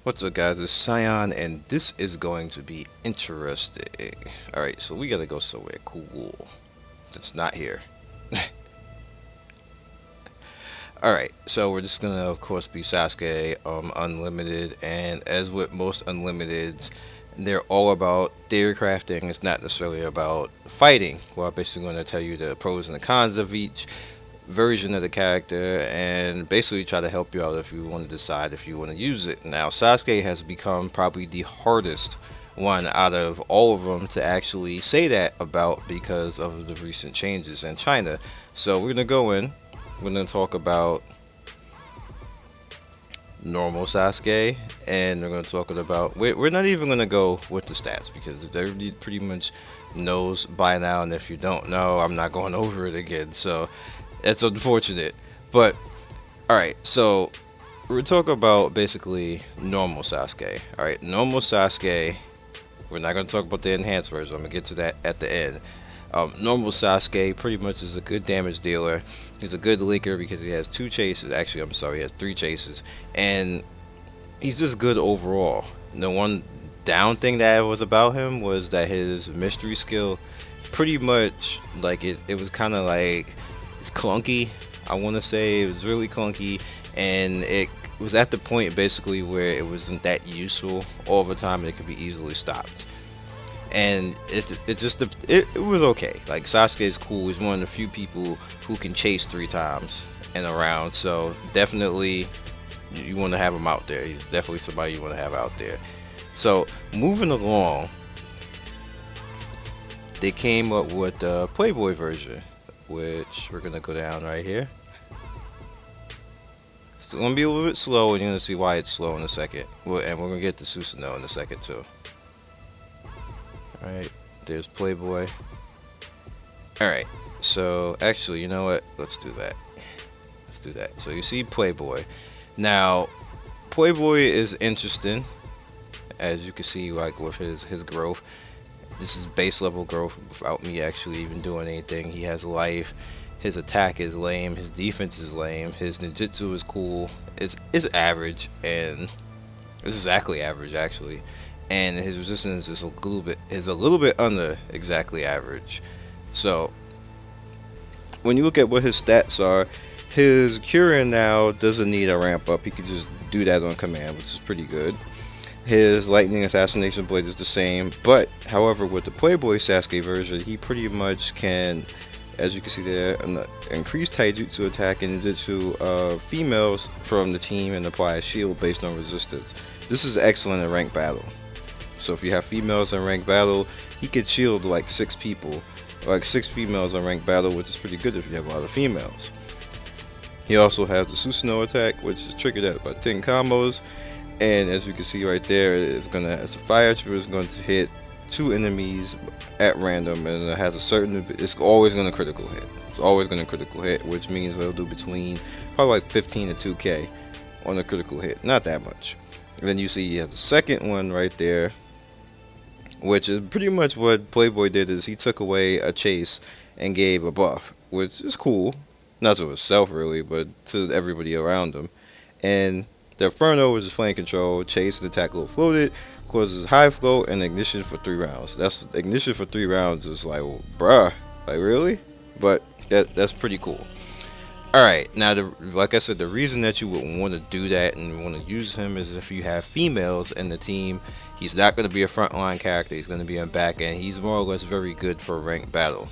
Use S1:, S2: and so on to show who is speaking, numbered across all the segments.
S1: What's up, guys? It's Scion, and this is going to be interesting. Alright, so we gotta go somewhere cool that's not here. Alright, so we're just gonna, of course, be Sasuke, Unlimited, and as with most Unlimiteds, they're all about theory crafting. It's not necessarily about fighting. Well, I'm basically going to tell you the pros and the cons of each version of the character and basically try to help you out if you want to decide if you want to use it. Now, Sasuke has become probably the hardest one out of all of them to actually say that about because of the recent changes in China. So we're gonna go in, we're gonna talk about normal Sasuke, and we're going to talk about we're not even going to go with the stats because everybody pretty much knows by now, and if you don't know, I'm not going over it again, so it's unfortunate. But alright, so we're talking about basically normal Sasuke. Alright, normal Sasuke, we're not going to talk about the enhanced version, I'm going to get to that at the end. Normal Sasuke pretty much is a good damage dealer. He's a good linker because he has two chases. Actually, I'm sorry, he has three chases, and he's just good overall. The one down thing that was about him was that his mystery skill, pretty much like it was kind of like it's clunky. I want to say it was really clunky, and it was at the point basically where it wasn't that useful all the time, and it could be easily stopped. And it was okay. Like, Sasuke is cool. He's one of the few people who can chase 3 times in a round. So definitely you want to have him out there. He's definitely somebody you want to have out there. So moving along, they came up with the Playboy version, which we're gonna go down right here. It's gonna be a little bit slow, and you're gonna see why it's slow in a second. And we're gonna get to Susanoo in a second too. Alright, there's Playboy. Alright, so actually, you know what? Let's do that. Let's do that. So you see Playboy. Now, Playboy is interesting, as you can see, like with his growth. This is base level growth without me actually even doing anything. He has life. His attack is lame. His defense is lame. His ninjutsu is cool. It's average, and it's exactly average actually. And his resistance is a little bit under exactly average. So when you look at what his stats are, his curing now doesn't need a ramp up. He can just do that on command, which is pretty good. His lightning assassination blade is the same, but however, with the Playboy Sasuke version, he pretty much can, as you can see there, increase taijutsu attack and ninjutsu of females from the team and apply a shield based on resistance. This is excellent in ranked battle. So if you have females in ranked battle, he could shield like 6 people, like 6 females in ranked battle, which is pretty good if you have a lot of females. He also has the Susanoo attack, which is triggered at about 10 combos, and as you can see right there, it's a fire attribute. It's going to hit 2 enemies at random, and it has a certain. It's always going to critical hit. It's always going to critical hit, which means it'll do between probably like 15 to 2k on a critical hit. Not that much. And then you see you have the second one right there, which is pretty much what Playboy did. Is he took away a chase and gave a buff, which is cool, not to himself really, but to everybody around him. And the Inferno is flame control, chase and attack low floated, causes high flow and ignition for 3 rounds. That's ignition for 3 rounds is like, well, bruh, like really? But that's pretty cool. Alright, now like I said, the reason that you would want to do that and want to use him is if you have females in the team. He's not going to be a frontline character. He's going to be on back end. He's more or less very good for ranked battle.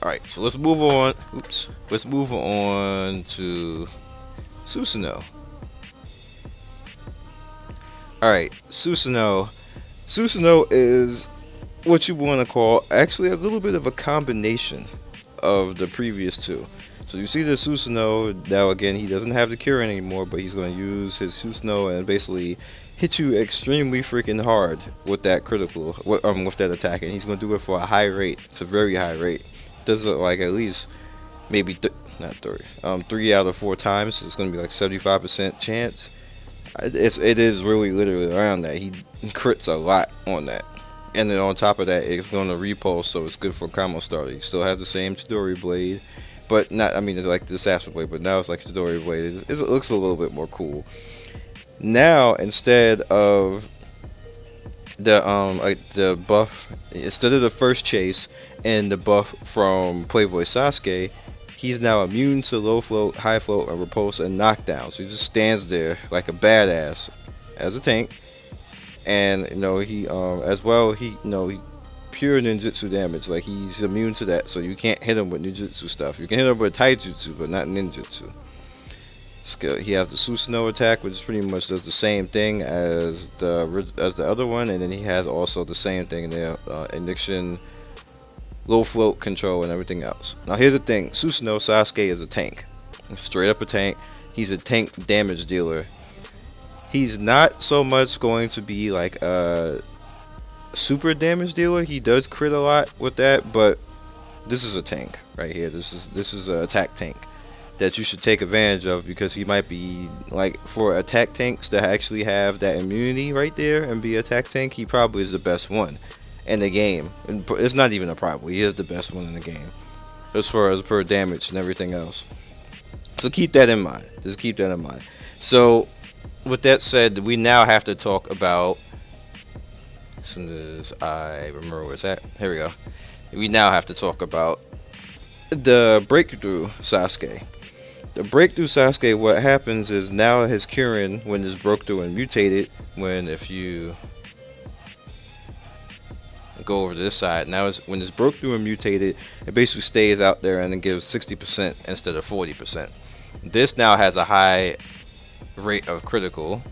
S1: Alright, so let's move on. Let's move on to Susanoo. Alright, Susanoo. Susanoo is what you want to call actually a little bit of a combination of the previous two. So you see the Susanoo, now again, he doesn't have the cure anymore, but he's going to use his Susanoo and basically hit you extremely freaking hard with that critical, with that attack, and he's going to do it for a high rate. It's a very high rate. Does it like at least maybe not 30, 3 out of 4 times. It's going to be like 75% chance. It is really literally around that. He crits a lot on that. And then on top of that, it's going to repulse, so it's good for combo starter. You still have the same Chidori blade, but not, I mean, it's like the assassin blade, but now it's like Chidori blade. It looks a little bit more cool. Now instead of the buff, instead of the first chase and the buff from Playboy Sasuke, he's now immune to low float, high float, and repulse and knockdown. So he just stands there like a badass as a tank. And he as well he pure ninjutsu damage, like he's immune to that, so you can't hit him with ninjutsu stuff. You can hit him with taijutsu but not ninjutsu. He has the Susanoo attack, which pretty much does the same thing as the other one, and then he has also the same thing there, ignition, low float control, and everything else. Now here's the thing: Susanoo Sasuke is a tank, straight up a tank. He's a tank damage dealer. He's not so much going to be like a super damage dealer. He does crit a lot with that, but this is a tank right here. This is an attack tank that you should take advantage of, because he might be like, for attack tanks to actually have that immunity right there and be attack tank, he probably is the best one in the game. And it's not even a probably, he is the best one in the game as far as per damage and everything else. So keep that in mind. Just keep that in mind. So with that said, we now have to talk about, as soon as I remember where it's at, here we go. We now have to talk about the breakthrough Sasuke. The breakthrough Sasuke, what happens is now his Kirin, when it's broke through and mutated, if you go over to this side, now when it's broke through and mutated, it basically stays out there and it gives 60% instead of 40%. This now has a high rate of critical.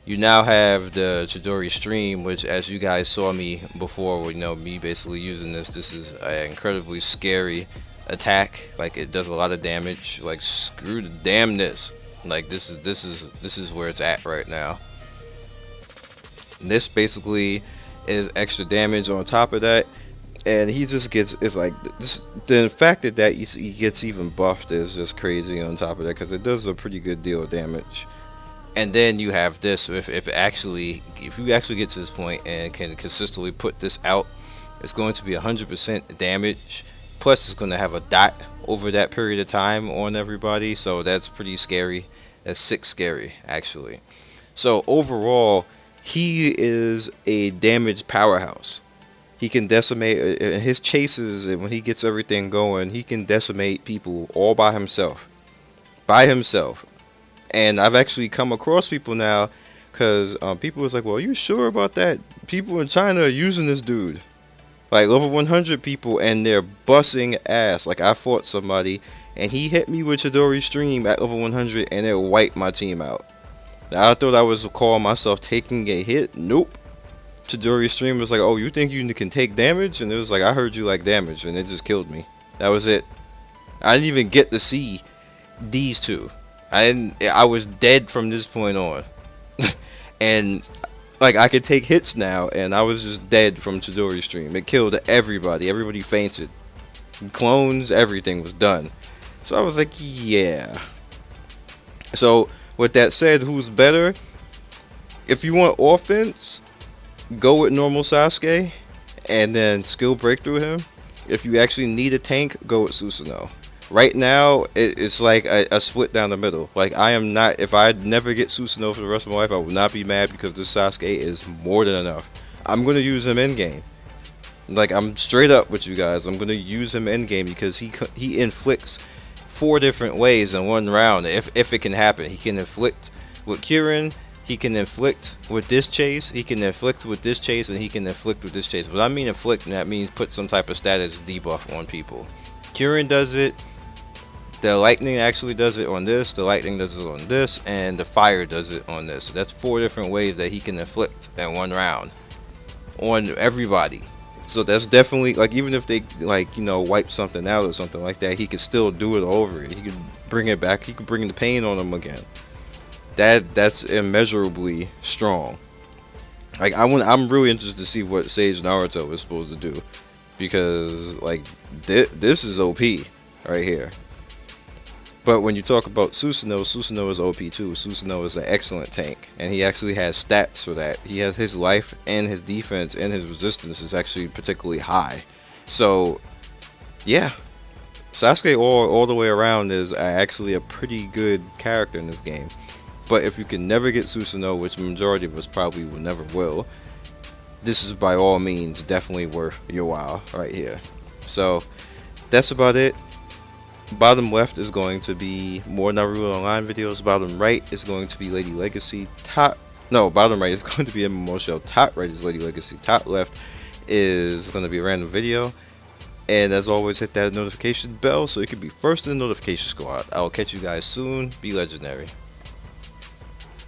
S1: You now have the Chidori stream, which, as you guys saw me before, me basically using this is an incredibly scary attack. Like, it does a lot of damage. Like, screw the damnness. Like, this is where it's at right now. This basically is extra damage on top of that, and he just gets, it's like this, the fact that he gets even buffed is just crazy on top of that, because it does a pretty good deal of damage. And then you have this, if you actually get to this point and can consistently put this out, it's going to be 100% damage. Plus, it's going to have a dot over that period of time on everybody, so that's pretty scary. That's sick scary, actually. So overall, he is a damage powerhouse. He can decimate in his chases, and when he gets everything going, he can decimate people all by himself. And I've actually come across people now, because people was like, well, are you sure about that? People in China are using this dude. Like, level 100 people, and they're bussing ass. Like, I fought somebody, and he hit me with Chidori stream at level 100, and it wiped my team out. Now, I thought I was calling myself taking a hit. Nope. Chidori stream was like, oh, you think you can take damage? And it was like, I heard you like damage, and it just killed me. That was it. I didn't even get to see these two. I was dead from this point on. And like, I could take hits now, and I was just dead from Chidori stream. It killed everybody. Everybody fainted. Clones, everything was done. So I was like, yeah. So with that said, who's better? If you want offense, go with normal Sasuke, and then skill breakthrough him. If you actually need a tank, go with Susanoo. Right now, it's like a split down the middle. Like, I am not, if I never get Susanoo for the rest of my life, I will not be mad, because this Sasuke is more than enough. I'm going to use him in game. Like, I'm straight up with you guys. I'm going to use him in game, because he inflicts 4 different ways in one round. If it can happen, he can inflict with Kirin, he can inflict with this chase, he can inflict with this chase, and he can inflict with this chase. But I mean inflict, and that means put some type of status debuff on people. Kirin does it. The lightning actually does it on this, the lightning does it on this, and the fire does it on this. So that's 4 different ways that he can inflict in one round on everybody. So that's definitely, like, even if they, like, wipe something out or something like that, he could still do it over it. He could bring it back. He could bring the pain on them again. That's immeasurably strong. Like, I'm really interested to see what Sage Naruto is supposed to do, because like this is OP right here. But when you talk about Susanoo, Susanoo is OP too. Susanoo is an excellent tank, and he actually has stats for that. He has his life and his defense and his resistance is actually particularly high. So yeah, Sasuke all the way around is actually a pretty good character in this game. But if you can never get Susanoo, which the majority of us probably will never will, this is by all means definitely worth your while right here. So that's about it. Bottom left is going to be more Naruto Online videos. Bottom right is going to be Lady Legacy. Bottom right is going to be MMO Show. Top right is Lady Legacy. Top left is going to be a random video. And as always, hit that notification bell so you can be first in the notification squad. I will catch you guys soon. Be legendary.